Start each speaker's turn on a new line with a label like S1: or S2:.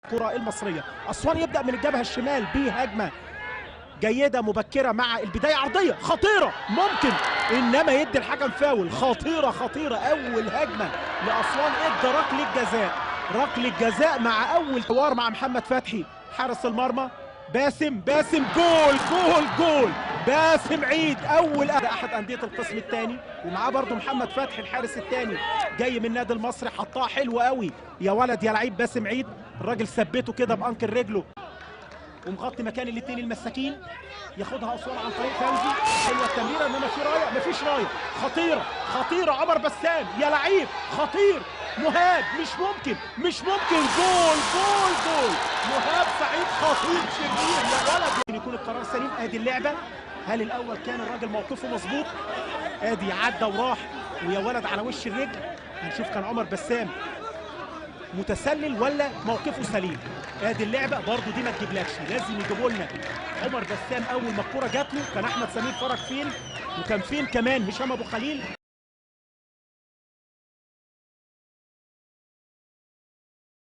S1: الكرة المصرية. أسوان يبدأ من الجبهة الشمال بهجمة جيدة مبكرة مع البداية عرضية خطيرة ممكن، إنما يدي الحكم فاول. خطيرة أول هجمة لأسوان ادى ركلة جزاء، ركلة جزاء مع أول حوار مع محمد فتحي حارس المرمى. باسم جول باسم عيد أول أحد أندية القسم الثاني، ومعاه برضه محمد فتحي الحارس الثاني جاي من النادي المصري. حطها حلو قوي يا ولد يا لعيب باسم عيد. الراجل ثبته كده بأنكل رجله ومغطي مكان الاثنين المساكين. ياخدها اسوان عن طريق فوزي. حلوه التمريره انما في رايه، مفيش رايه. خطيره عمر بسام يا لعيب خطير. مهاب مش ممكن جول مهاب سعيد خطير شرير يا ولد. يكون القرار سليم. ادي اللعبه. هل الاول كان الراجل موقفه مظبوط؟ ادي عدى وراح ويا ولد على وش الرجل. هنشوف كان عمر بسام متسلل ولا موقفه سليم. ادي اللعبه برضو دي ما تجيبلكش، لازم يجيبوا لنا عمر بسام اول ما الكوره جات له. كان احمد سمير فرج فين وكان فين كمان هشام ابو خليل.